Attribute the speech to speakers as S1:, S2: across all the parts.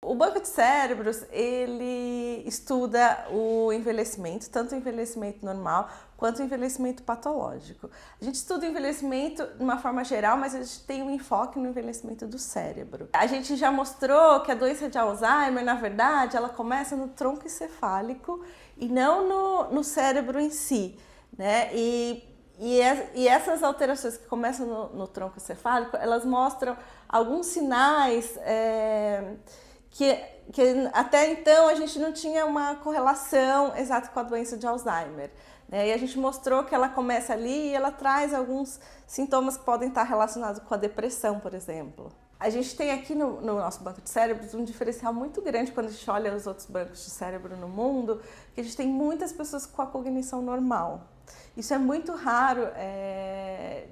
S1: O banco de cérebros, ele estuda o envelhecimento, tanto o envelhecimento normal quanto o envelhecimento patológico. A gente estuda o envelhecimento de uma forma geral, mas a gente tem um enfoque no envelhecimento do cérebro. A gente já mostrou que a doença de Alzheimer, na verdade, ela começa no tronco encefálico e não no cérebro em si, né? E essas alterações que começam no tronco encefálico, elas mostram alguns sinais que até então a gente não tinha uma correlação exata com a doença de Alzheimer, né? E a gente mostrou que ela começa ali e ela traz alguns sintomas que podem estar relacionados com a depressão, por exemplo. A gente tem aqui no nosso banco de cérebros um diferencial muito grande quando a gente olha os outros bancos de cérebro no mundo, que a gente tem muitas pessoas com a cognição normal. Isso é muito raro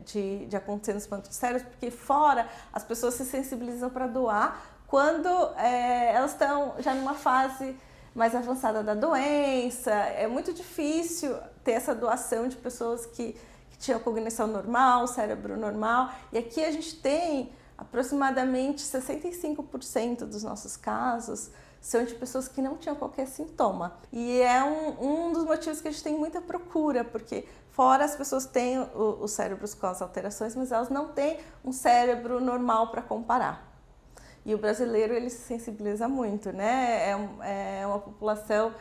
S1: de acontecer nos bancos de cérebros, porque fora as pessoas se sensibilizam para doar quando elas estão já numa fase mais avançada da doença. É muito difícil ter essa doação de pessoas que tinham cognição normal, cérebro normal. E aqui a gente tem aproximadamente 65% dos nossos casos são de pessoas que não tinham qualquer sintoma. E é um dos motivos que a gente tem muita procura, porque fora as pessoas têm os cérebros com as alterações, mas elas não têm um cérebro normal para comparar. E o brasileiro, ele se sensibiliza muito, né? É uma população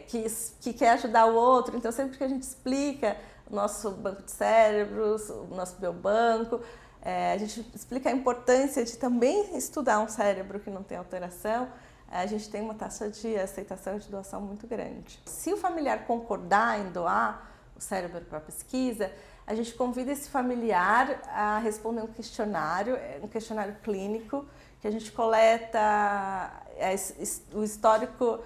S1: que quer ajudar o outro. Então, sempre que a gente explica o nosso banco de cérebros, o nosso biobanco, a gente explica a importância de também estudar um cérebro que não tem alteração, a gente tem uma taxa de aceitação e de doação muito grande. Se o familiar concordar em doar o cérebro para a pesquisa, a gente convida esse familiar a responder um questionário clínico, que a gente coleta o histórico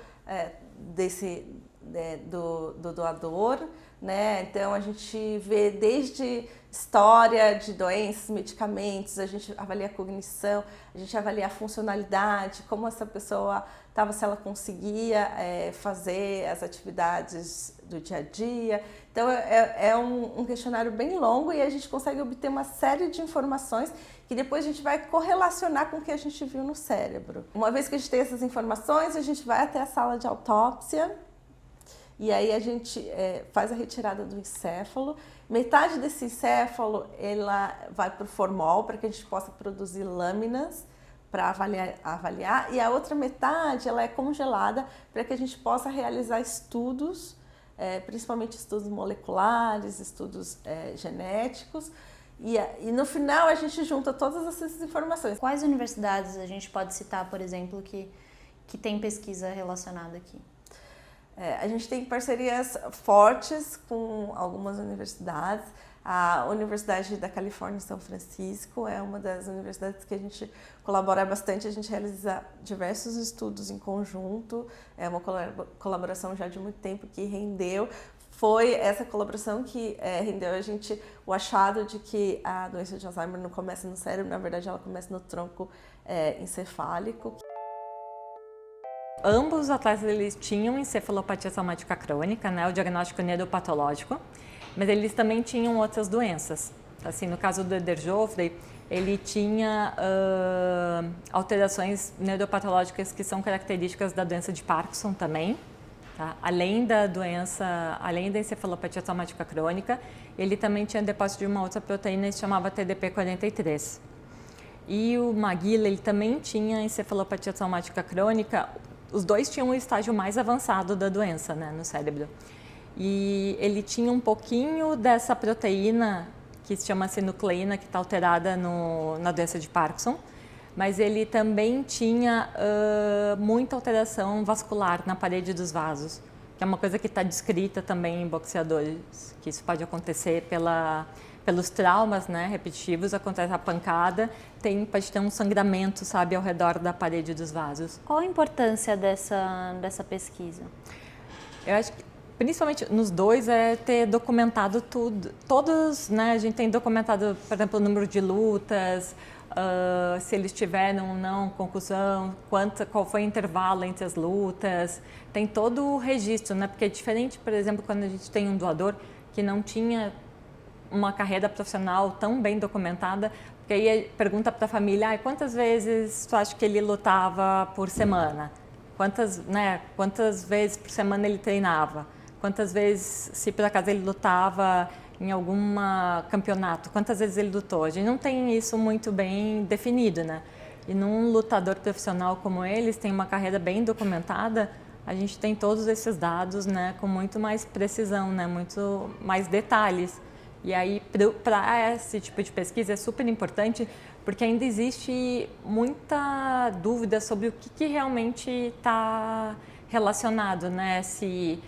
S1: do doador, né? Então a gente vê desde história de doenças, medicamentos, a gente avalia a cognição, a gente avalia a funcionalidade, como essa pessoa estava, se ela conseguia fazer as atividades do dia a dia. Então é um questionário bem longo e a gente consegue obter uma série de informações que depois a gente vai correlacionar com o que a gente viu no cérebro. Uma vez que a gente tem essas informações, a gente vai até a sala de autópsia e aí a gente faz a retirada do encéfalo. Metade desse encéfalo ela vai para o formol para que a gente possa produzir lâminas para avaliar, e a outra metade ela é congelada para que a gente possa realizar estudos, principalmente estudos moleculares, estudos genéticos, e no final a gente junta todas essas informações.
S2: Quais universidades a gente pode citar, por exemplo, que tem pesquisa relacionada aqui?
S1: A gente tem parcerias fortes com algumas universidades. A Universidade da Califórnia em São Francisco é uma das universidades que a gente colabora bastante, a gente realiza diversos estudos em conjunto, é uma colaboração já de muito tempo que rendeu. Foi essa colaboração que rendeu a gente o achado de que a doença de Alzheimer não começa no cérebro, na verdade ela começa no tronco encefálico.
S3: Ambos os atletas eles tinham encefalopatia traumática crônica, né, o diagnóstico neuropatológico, mas eles também tinham outras doenças. Assim, no caso do Eder Joffrey, ele tinha alterações neuropatológicas que são características da doença de Parkinson também, tá? Além da encefalopatia traumática crônica, ele também tinha depósito de uma outra proteína que se chamava TDP-43. E o Maguila, ele também tinha encefalopatia traumática crônica. Os dois tinham o estágio mais avançado da doença, né, no cérebro. E ele tinha um pouquinho dessa proteína que se chama sinucleína, que está alterada na doença de Parkinson, mas ele também tinha muita alteração vascular na parede dos vasos, que é uma coisa que está descrita também em boxeadores, que isso pode acontecer pelos traumas, né, repetitivos, acontece a pancada, pode ter um sangramento, sabe, ao redor da parede dos vasos.
S2: Qual a importância dessa pesquisa?
S3: Eu acho que, principalmente nos dois, é ter documentado tudo. Todos, né, a gente tem documentado, por exemplo, o número de lutas, se eles tiveram ou não concussão, qual foi o intervalo entre as lutas, tem todo o registro, né, porque é diferente, por exemplo, quando a gente tem um doador que não tinha uma carreira profissional tão bem documentada, Porque aí pergunta para a família, quantas vezes tu acha que ele lutava por semana? Quantas vezes por semana ele treinava? Quantas vezes, se por acaso ele lutava em algum campeonato, quantas vezes ele lutou? A gente não tem isso muito bem definido, né? E num lutador profissional como eles, tem uma carreira bem documentada, a gente tem todos esses dados, né, com muito mais precisão, né, muito mais detalhes. E aí, para esse tipo de pesquisa é super importante, porque ainda existe muita dúvida sobre o que realmente está relacionado, né? Se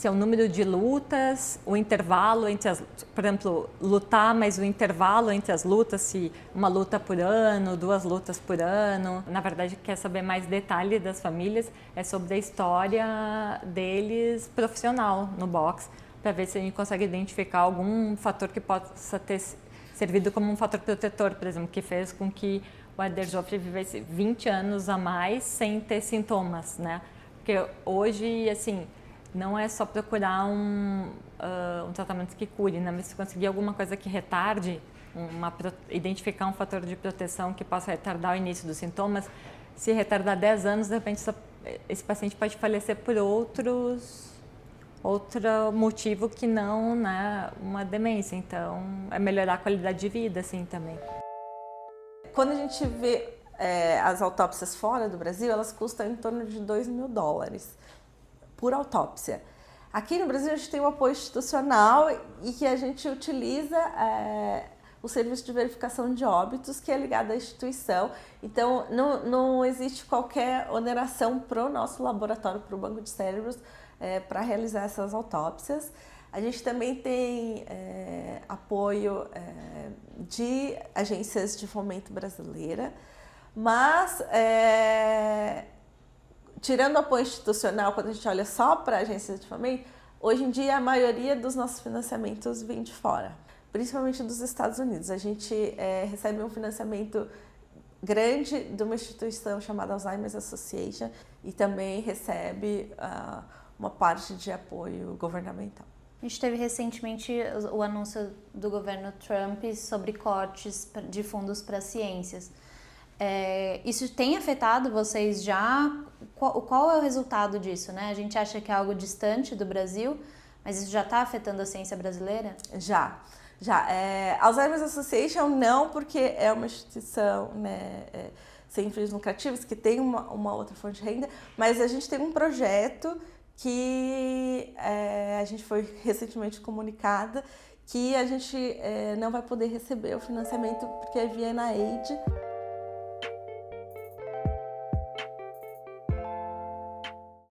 S3: é o número de lutas, o intervalo entre as... Por exemplo, lutar, mas o intervalo entre as lutas, se uma luta por ano, 2 lutas por ano. Na verdade, quer saber mais detalhe das famílias, é sobre a história deles profissional no boxe, para ver se a gente consegue identificar algum fator que possa ter servido como um fator protetor, por exemplo, que fez com que o Éder Joffre vivesse 20 anos a mais sem ter sintomas, né? Porque hoje, assim, não é só procurar um tratamento que cure, né? Mas se conseguir alguma coisa que retarde, identificar um fator de proteção que possa retardar o início dos sintomas, se retardar 10 anos, de repente esse paciente pode falecer por outro motivo que não, né, uma demência. Então, é melhorar a qualidade de vida, assim, também.
S1: Quando a gente vê as autópsias fora do Brasil, elas custam em torno de $2.000 por autópsia. Aqui no Brasil, a gente tem um apoio institucional e que a gente utiliza o serviço de verificação de óbitos, que é ligado à instituição. Então, não existe qualquer oneração para o nosso laboratório, para o Banco de Cérebros, para realizar essas autópsias. A gente também tem apoio de agências de fomento brasileira, mas tirando o apoio institucional, quando a gente olha só para agências de fomento, hoje em dia a maioria dos nossos financiamentos vem de fora, principalmente dos Estados Unidos. A gente recebe um financiamento grande de uma instituição chamada Alzheimer's Association e também recebe uma parte de apoio governamental.
S2: A gente teve recentemente o anúncio do governo Trump sobre cortes de fundos para ciências. Isso tem afetado vocês já? Qual é o resultado disso, né? A gente acha que é algo distante do Brasil, mas isso já está afetando a ciência brasileira?
S1: Já. Alzheimer's Association não, porque é uma instituição, né, sem fins lucrativos, que tem uma outra fonte de renda, mas a gente tem um projeto que a gente foi recentemente comunicada que a gente não vai poder receber o financiamento porque é via NIH.